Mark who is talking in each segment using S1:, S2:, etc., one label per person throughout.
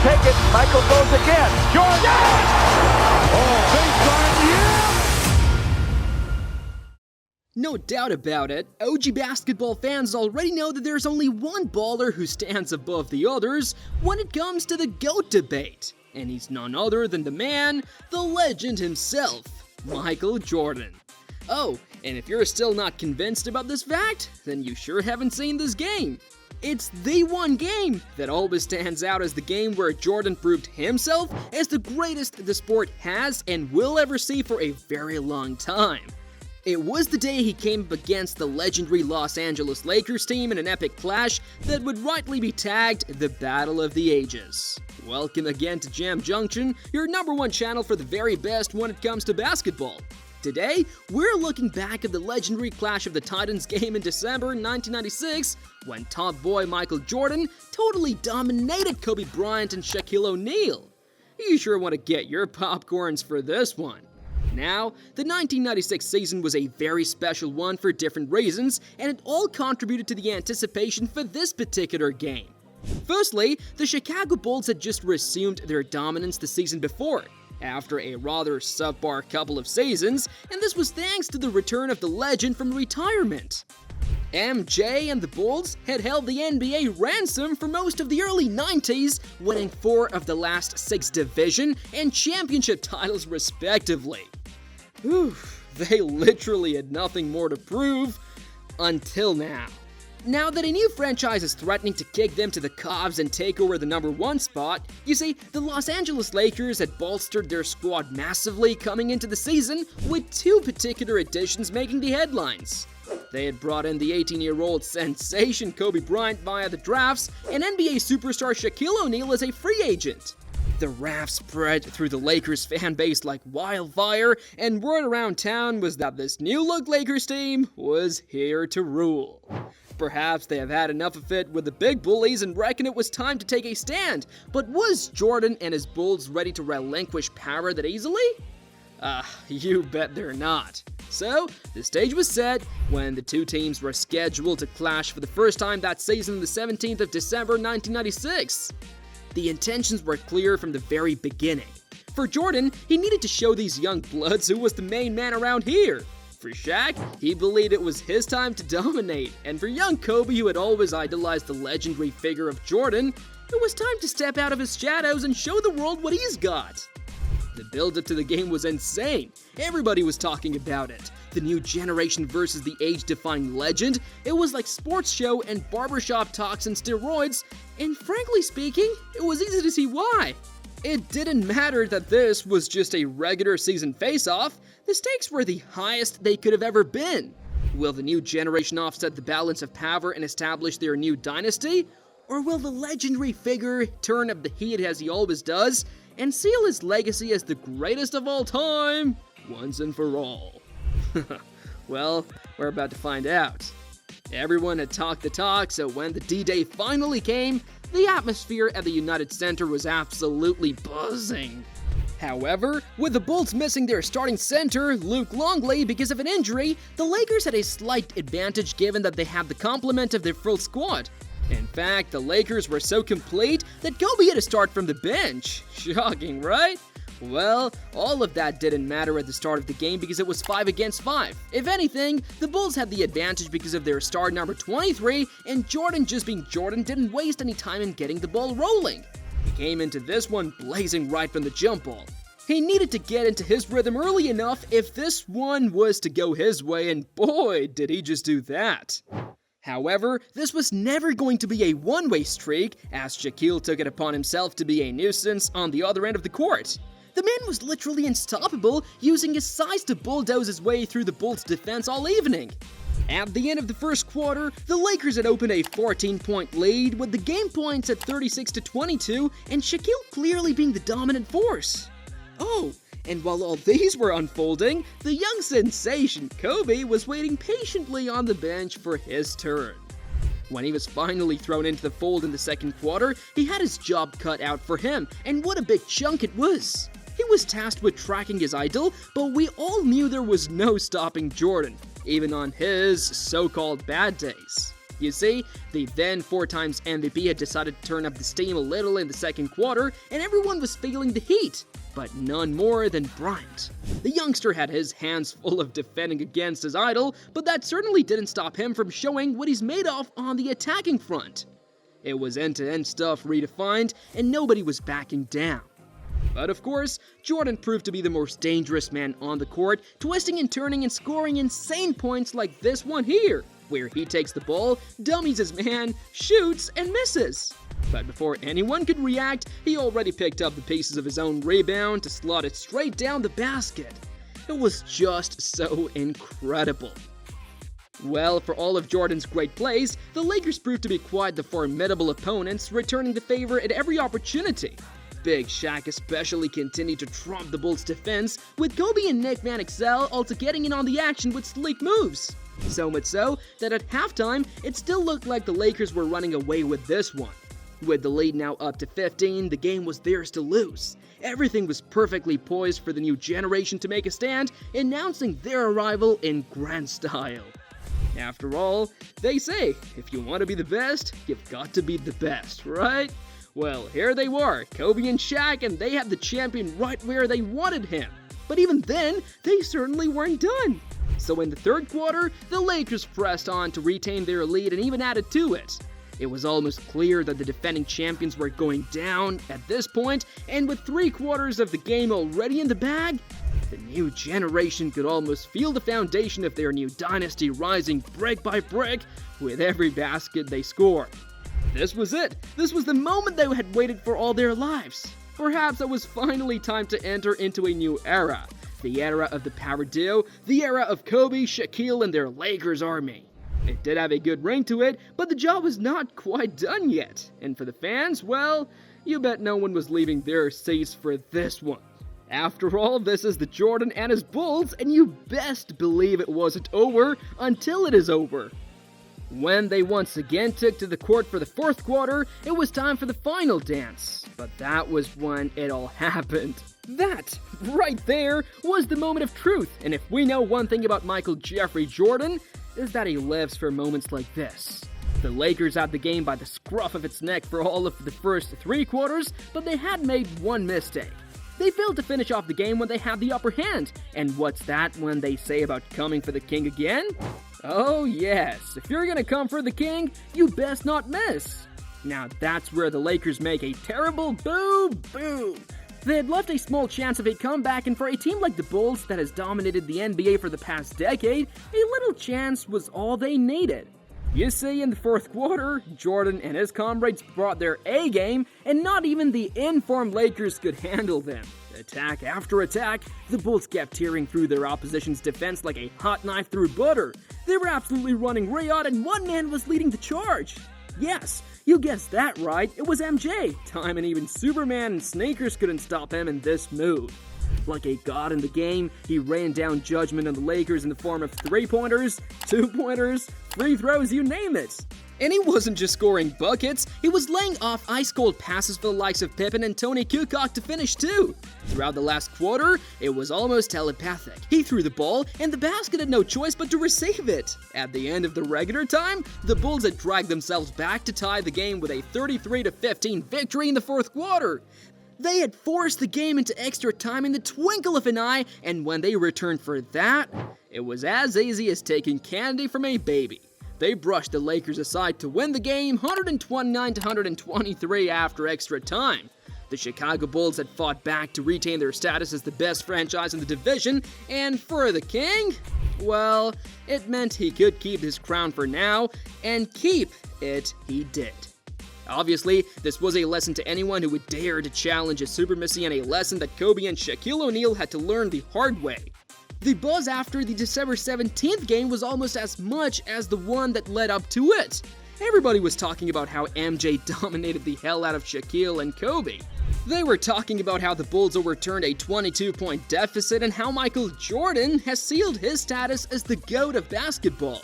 S1: take it. Michael goes again. Jordan! Yes! Oh, baseline, yeah!
S2: No doubt about it, OG basketball fans already know that there's only one baller who stands above the others when it comes to the GOAT debate. And he's none other than the man, the legend himself, Michael Jordan. Oh, and if you're still not convinced about this fact, then you sure haven't seen this game. It's the one game that always stands out as the game where Jordan proved himself as the greatest the sport has and will ever see for a very long time. It was the day he came up against the legendary Los Angeles Lakers team in an epic clash that would rightly be tagged the Battle of the Ages. Welcome again to Jam Junction, your #1 channel for the very best when it comes to basketball. Today, we're looking back at the legendary Clash of the Titans game in December 1996 when top boy Michael Jordan totally dominated Kobe Bryant and Shaquille O'Neal. You sure want to get your popcorns for this one. Now, the 1996 season was a very special one for different reasons, and it all contributed to the anticipation for this particular game. Firstly, the Chicago Bulls had just resumed their dominance the season before, after a rather subpar couple of seasons, and this was thanks to the return of the legend from retirement. MJ and the Bulls had held the NBA ransom for most of the early 90s, winning 4 of the last 6 division and championship titles respectively. Whew, they literally had nothing more to prove until now. Now that a new franchise is threatening to kick them to the Cavs and take over the #1 spot, you see, the Los Angeles Lakers had bolstered their squad massively coming into the season, with 2 particular additions making the headlines. They had brought in the 18-year-old sensation Kobe Bryant via the drafts and NBA superstar Shaquille O'Neal as a free agent. The wrath spread through the Lakers fan base like wildfire, and word around town was that this new-look Lakers team was here to rule. Perhaps they have had enough of it with the big bullies and reckon it was time to take a stand, but was Jordan and his Bulls ready to relinquish power that easily? You bet they're not. So, the stage was set when the two teams were scheduled to clash for the first time that season on the 17th of December 1996. The intentions were clear from the very beginning. For Jordan, he needed to show these young bloods who was the main man around here. For Shaq, he believed it was his time to dominate, and for young Kobe, who had always idolized the legendary figure of Jordan, it was time to step out of his shadows and show the world what he's got. The build-up to the game was insane. Everybody was talking about it. The new generation versus the age-defying legend. It was like sports show and barbershop talks and steroids, and frankly speaking, it was easy to see why. It didn't matter that this was just a regular season face-off. The stakes were the highest they could have ever been. Will the new generation offset the balance of power and establish their new dynasty? Or will the legendary figure turn up the heat as he always does and seal his legacy as the greatest of all time, once and for all? Well, we're about to find out. Everyone had talked the talk, so when the D-Day finally came, the atmosphere at the United Center was absolutely buzzing. However, with the Bulls missing their starting center, Luke Longley, because of an injury, the Lakers had a slight advantage given that they had the complement of their full squad. In fact, the Lakers were so complete that Kobe had to start from the bench. Shocking, right? Well, all of that didn't matter at the start of the game because it was 5 against 5. If anything, the Bulls had the advantage because of their star number 23, and Jordan, just being Jordan, didn't waste any time in getting the ball rolling. He came into this one blazing right from the jump ball. He needed to get into his rhythm early enough if this one was to go his way, and boy, did he just do that. However, this was never going to be a one-way streak, as Shaquille took it upon himself to be a nuisance on the other end of the court. The man was literally unstoppable, using his size to bulldoze his way through the Bulls' defense all evening. At the end of the first quarter, the Lakers had opened a 14-point lead, with the game points at 36-22, and Shaquille clearly being the dominant force. Oh, and while all these were unfolding, the young sensation Kobe was waiting patiently on the bench for his turn. When he was finally thrown into the fold in the second quarter, he had his job cut out for him, and what a big chunk it was. He was tasked with tracking his idol, but we all knew there was no stopping Jordan, even on his so-called bad days. You see, the then 4-time MVP had decided to turn up the steam a little in the second quarter, and everyone was feeling the heat, but none more than Bryant. The youngster had his hands full of defending against his idol, but that certainly didn't stop him from showing what he's made of on the attacking front. It was end-to-end stuff redefined, and nobody was backing down. But of course, Jordan proved to be the most dangerous man on the court, twisting and turning and scoring insane points like this one here, where he takes the ball, dummies his man, shoots, and misses. But before anyone could react, he already picked up the pieces of his own rebound to slot it straight down the basket. It was just so incredible. Well, for all of Jordan's great plays, the Lakers proved to be quite the formidable opponents, returning the favor at every opportunity. Big Shaq especially continued to trump the Bulls' defense, with Kobe and Nick Van Exel also getting in on the action with sleek moves. So much so that at halftime, it still looked like the Lakers were running away with this one. With the lead now up to 15, the game was theirs to lose. Everything was perfectly poised for the new generation to make a stand, announcing their arrival in grand style. After all, they say, if you want to be the best, you've got to be the best, right? Well, here they were, Kobe and Shaq, and they had the champion right where they wanted him. But even then, they certainly weren't done. So in the third quarter, the Lakers pressed on to retain their lead and even added to it. It was almost clear that the defending champions were going down at this point, and with 3/4 of the game already in the bag, the new generation could almost feel the foundation of their new dynasty rising brick by brick with every basket they scored. This was it. This was the moment they had waited for all their lives. Perhaps it was finally time to enter into a new era. The era of the power duo, the era of Kobe, Shaquille, and their Lakers army. It did have a good ring to it, but the job was not quite done yet. And for the fans, well, you bet no one was leaving their seats for this one. After all, this is the Jordan and his Bulls, and you best believe it wasn't over until it is over. When they once again took to the court for the fourth quarter, it was time for the final dance. But that was when it all happened. That, right there, was the moment of truth. And if we know one thing about Michael Jeffrey Jordan, is that he lives for moments like this. The Lakers had the game by the scruff of its neck for all of the first 3 quarters, but they had made one mistake. They failed to finish off the game when they had the upper hand. And what's that when they say about coming for the king again? Oh yes, if you're gonna come for the king, you best not miss. Now that's where the Lakers make a terrible boo-boo. They had left a small chance of a comeback, and for a team like the Bulls that has dominated the NBA for the past decade, a little chance was all they needed. You see, in the fourth quarter, Jordan and his comrades brought their A-game, and not even the informed Lakers could handle them. Attack after attack, the Bulls kept tearing through their opposition's defense like a hot knife through butter. They were absolutely running riot, and one man was leading the charge. Yes, you guessed that right, it was MJ. Time and even Superman and sneakers couldn't stop him in this move. Like a god in the game, he rained down judgment on the Lakers in the form of 3-pointers, 2-pointers, free throws, you name it. And he wasn't just scoring buckets, he was laying off ice-cold passes for the likes of Pippen and Tony Kukoc to finish too. Throughout the last quarter, it was almost telepathic. He threw the ball, and the basket had no choice but to receive it. At the end of the regular time, the Bulls had dragged themselves back to tie the game with a 33-15 victory in the fourth quarter. They had forced the game into extra time in the twinkle of an eye, and when they returned for that, it was as easy as taking candy from a baby. They brushed the Lakers aside to win the game 129-123 after extra time. The Chicago Bulls had fought back to retain their status as the best franchise in the division, and for the king, well, it meant he could keep his crown for now, and keep it he did. Obviously, this was a lesson to anyone who would dare to challenge his supremacy, and a lesson that Kobe and Shaquille O'Neal had to learn the hard way. The buzz after the December 17th game was almost as much as the one that led up to it. Everybody was talking about how MJ dominated the hell out of Shaquille and Kobe. They were talking about how the Bulls overturned a 22-point deficit and how Michael Jordan has sealed his status as the GOAT of basketball.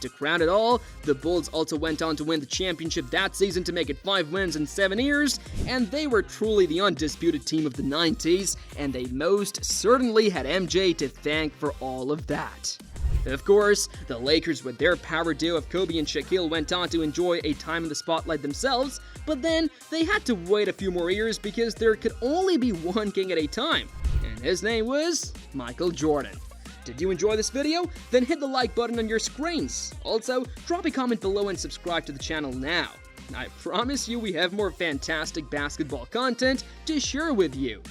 S2: To crown it all, the Bulls also went on to win the championship that season to make it 5 wins in 7 years, and they were truly the undisputed team of the 90s, and they most certainly had MJ to thank for all of that. Of course, the Lakers with their power duo of Kobe and Shaquille went on to enjoy a time in the spotlight themselves, but then they had to wait a few more years because there could only be one king at a time, and his name was Michael Jordan. Did you enjoy this video? Then hit the like button on your screens. Also, drop a comment below and subscribe to the channel now. I promise you we have more fantastic basketball content to share with you.